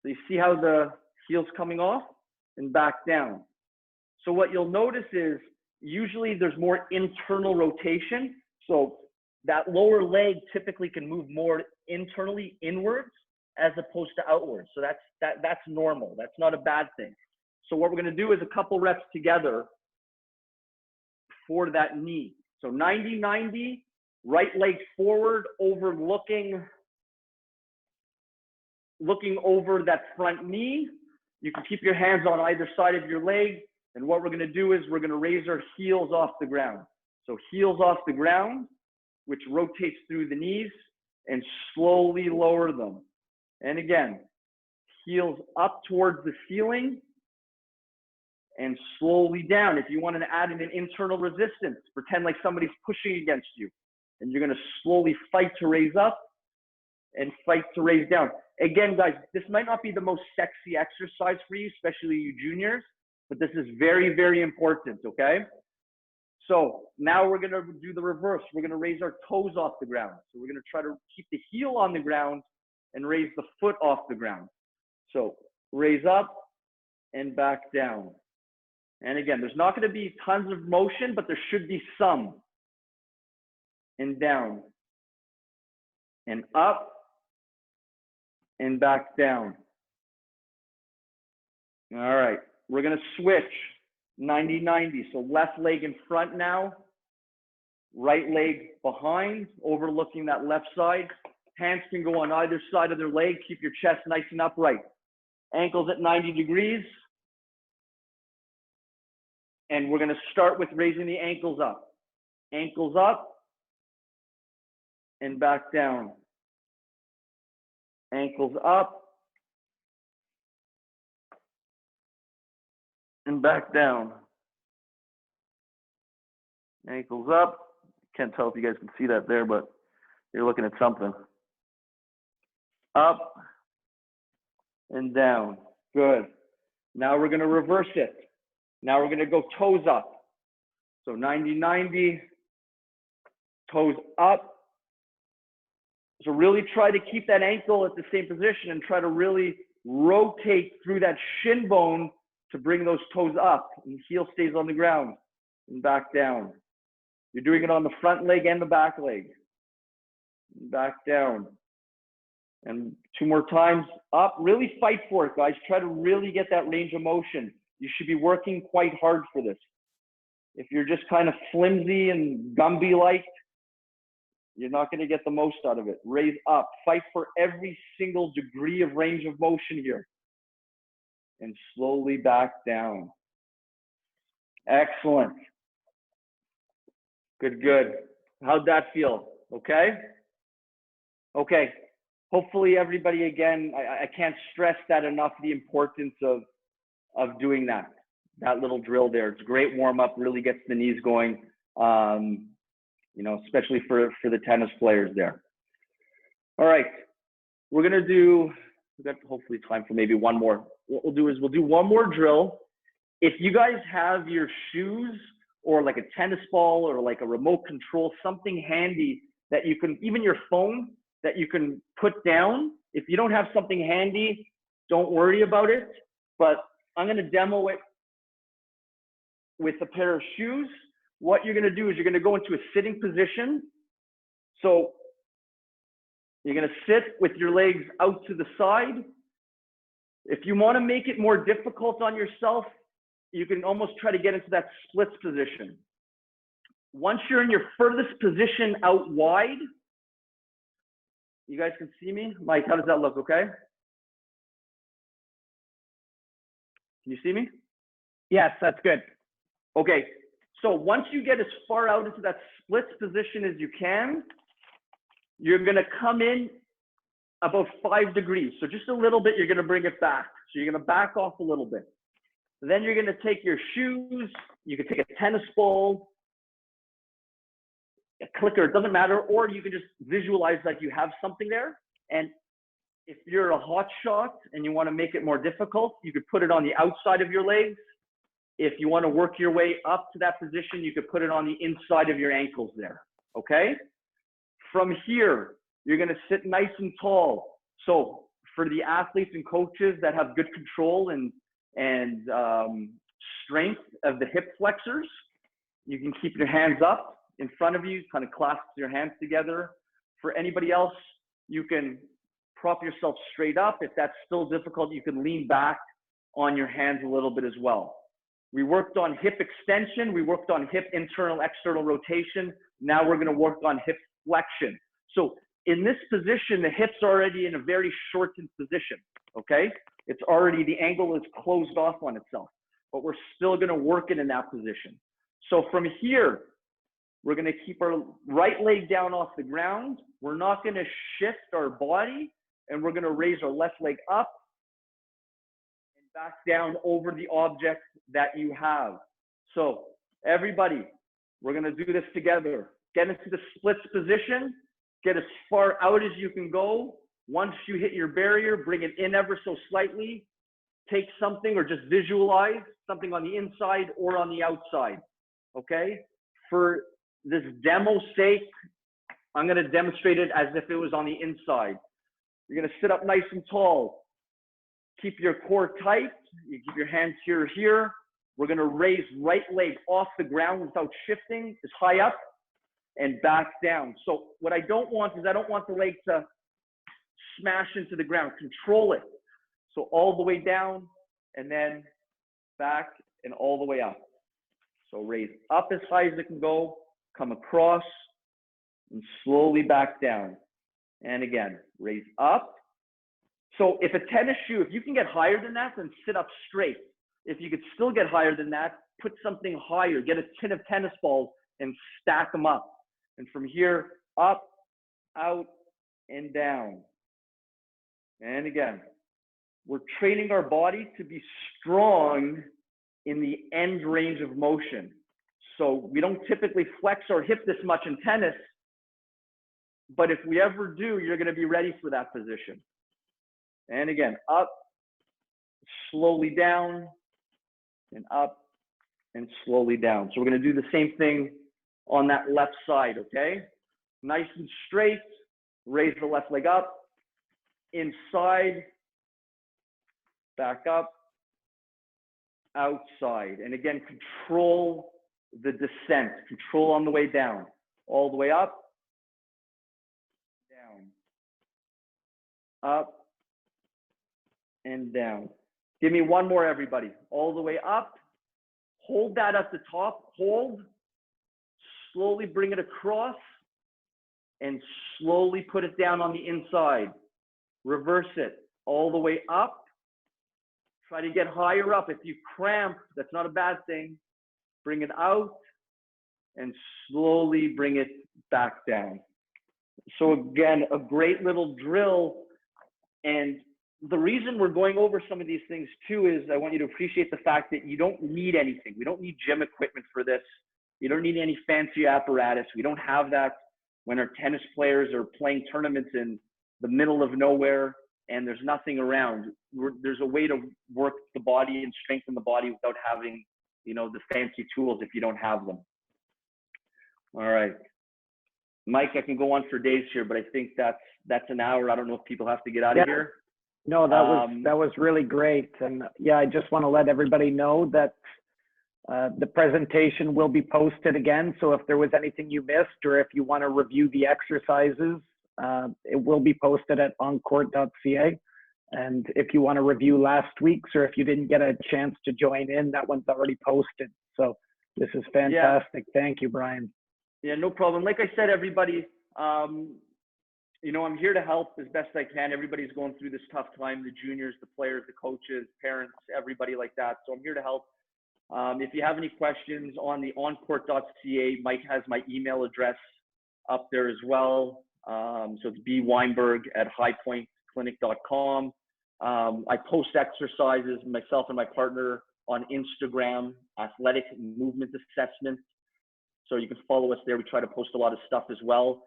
So you see how the heel's coming off and back down. So what you'll notice is usually there's more internal rotation. So that lower leg typically can move more internally inwards as opposed to outwards. So that's normal. That's not a bad thing. So what we're going to do is a couple reps together for that knee. So 90-90, right leg forward, looking over that front knee. You can keep your hands on either side of your leg. And what we're going to do is we're going to raise our heels off the ground. So heels off the ground, which rotates through the knees, and slowly lower them. And again, heels up towards the ceiling and slowly down. If you want to add in an internal resistance, pretend like somebody's pushing against you, and you're going to slowly fight to raise up and fight to raise down. Again, guys, this might not be the most sexy exercise for you, especially you juniors, but this is very, very important, okay? So now we're gonna do the reverse. We're gonna raise our toes off the ground. So we're gonna try to keep the heel on the ground and raise the foot off the ground. So raise up and back down. And again, there's not gonna be tons of motion, but there should be some. And down. And up and back down. All right, we're gonna switch 90-90. So left leg in front now, right leg behind, overlooking that left side. Hands can go on either side of their leg. Keep your chest nice and upright. Ankles at 90 degrees. And we're gonna start with raising the ankles up. Ankles up and back down. Ankles up and back down. Ankles up. Can't tell if you guys can see that there, but you're looking at something. Up and down. Good. Now we're going to reverse it. Now we're going to go toes up. So 90-90, toes up. So really try to keep that ankle at the same position and try to really rotate through that shin bone to bring those toes up, and the heel stays on the ground and back down. You're doing it on the front leg and the back leg. Back down. And two more times up. Really fight for it, guys. Try to really get that range of motion. You should be working quite hard for this. If you're just kind of flimsy and Gumby-like, you're not going to get the most out of it. Raise up. Fight for every single degree of range of motion here. And slowly back down. Excellent. Good, good. How'd that feel? Okay? Okay. Hopefully everybody, again, I can't stress that enough, the importance of doing that little drill there. It's a great warm-up, really gets the knees going, you know, especially for the tennis players there. All right. We're going to do, we've got hopefully time for maybe one more. What we'll do is we'll do one more drill. If you guys have your shoes or like a tennis ball or like a remote control, something handy that you can, even your phone that you can put down. If you don't have something handy, don't worry about it. But I'm going to demo it with a pair of shoes. What you're going to do is you're going to go into a sitting position. So you're going to sit with your legs out to the side. If you want to make it more difficult on yourself, you can almost try to get into that splits position. Once you're in your furthest position out wide, you guys can see me? Mike, how does that look, okay? Can you see me? Yes, that's good. Okay, so once you get as far out into that splits position as you can, you're gonna come in about 5 degrees. So just a little bit, you're gonna bring it back. So you're gonna back off a little bit. Then you're gonna take your shoes, you can take a tennis ball, a clicker, it doesn't matter, or you can just visualize like you have something there. And if you're a hot shot and you wanna make it more difficult, you could put it on the outside of your legs. If you wanna work your way up to that position, you could put it on the inside of your ankles there, okay? From here, you're gonna sit nice and tall. So for the athletes and coaches that have good control and strength of the hip flexors, you can keep your hands up in front of you, kind of clasp your hands together. For anybody else, you can prop yourself straight up. If that's still difficult, you can lean back on your hands a little bit as well. We worked on hip extension. We worked on hip internal, external rotation. Now we're gonna work on hip flexion. So in this position, the hips are already in a very shortened position, okay? It's already, the angle is closed off on itself, but we're still gonna work it in that position. So from here, we're gonna keep our right leg down off the ground. We're not gonna shift our body, and we're gonna raise our left leg up and back down over the object that you have. So everybody, we're gonna do this together. Get into the splits position, get as far out as you can go. Once you hit your barrier, bring it in ever so slightly. Take something or just visualize something on the inside or on the outside, okay? For this demo's sake, I'm gonna demonstrate it as if it was on the inside. You're gonna sit up nice and tall. Keep your core tight. You keep your hands here. We're gonna raise right leg off the ground without shifting, as high up and back down. So what I don't want is I don't want the leg to smash into the ground. Control it. So all the way down and then back and all the way up. So raise up as high as it can go, come across and slowly back down. And again, raise up. So if a tennis shoe, if you can get higher than that, then sit up straight. If you could still get higher than that, put something higher, get a tin of tennis balls and stack them up. And from here, up, out, and down. And again, we're training our body to be strong in the end range of motion. So we don't typically flex our hip this much in tennis, but if we ever do, you're gonna be ready for that position. And again, up, slowly down, and up, and slowly down. So we're gonna do the same thing on that left side, okay? Nice and straight, raise the left leg up, inside, back up, outside. And again, control the descent, control on the way down, all the way up, down, up, and down. Give me one more, everybody. All the way up, hold that at the top, hold, slowly bring it across, and slowly put it down on the inside. Reverse it all the way up. Try to get higher up. If you cramp, that's not a bad thing. Bring it out and slowly bring it back down. So again, a great little drill. And the reason we're going over some of these things too is I want you to appreciate the fact that you don't need anything. We don't need gym equipment for this. You don't need any fancy apparatus. We don't have that when our tennis players are playing tournaments in the middle of nowhere and there's nothing around. There's a way to work the body and strengthen the body without having, you know, the fancy tools if you don't have them. All right. Mike, I can go on for days here, but I think that's an hour. I don't know if people have to get out of here. No, that was really great. And yeah, I just want to let everybody know that the presentation will be posted again. So if there was anything you missed or if you want to review the exercises, it will be posted at oncourt.ca. And if you want to review last week's, or if you didn't get a chance to join in, that one's already posted. So this is fantastic. Yeah. Thank you, Bryon. Yeah, no problem. Like I said, everybody, you know, I'm here to help as best I can. Everybody's going through this tough time, the juniors, the players, the coaches, parents, everybody like that. So I'm here to help. If you have any questions on the oncourt.ca, Mike has my email address up there as well. So it's bweinberg@highpointclinic.com. I post exercises, myself and my partner, on Instagram, Athletic Movement Assessment. So you can follow us there. We try to post a lot of stuff as well.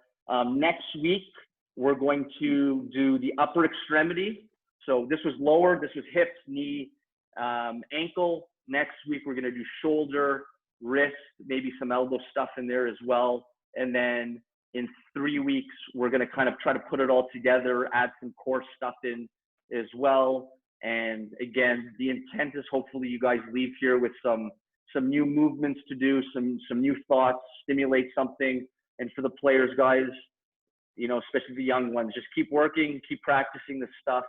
Next week, we're going to do the upper extremity. So this was lower, this was hips, knee, ankle. Next week, we're gonna do shoulder, wrist, maybe some elbow stuff in there as well. And then in 3 weeks, we're gonna kind of try to put it all together, add some core stuff in as well. And again, the intent is hopefully you guys leave here with some new movements to do, some new thoughts, stimulate something. And for the players, guys, you know, especially the young ones, just keep working, keep practicing this stuff.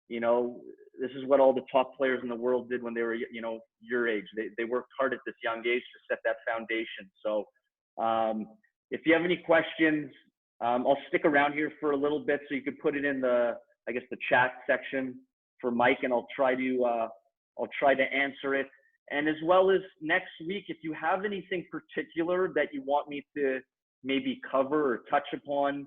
You know, this is what all the top players in the world did when they were, you know, your age. They worked hard at this young age to set that foundation. So if you have any questions, I'll stick around here for a little bit so you could put it in the, I guess, the chat section for Mike, and I'll try to answer it. And as well as next week, if you have anything particular that you want me to maybe cover or touch upon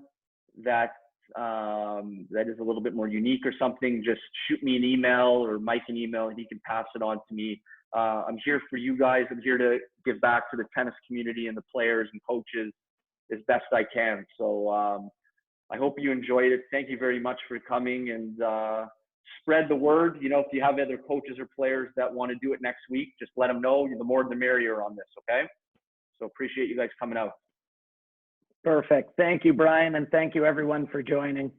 that that is a little bit more unique or something, just shoot me an email or Mike an email and he can pass it on to me. I'm here for you guys. I'm here to give back to the tennis community and the players and coaches as best I can. So I hope you enjoyed it. Thank you very much for coming, and spread the word. You know, if you have other coaches or players that want to do it next week, just let them know. The more the merrier on this, okay? So appreciate you guys coming out. Perfect. Thank you, Bryon, and thank you everyone for joining.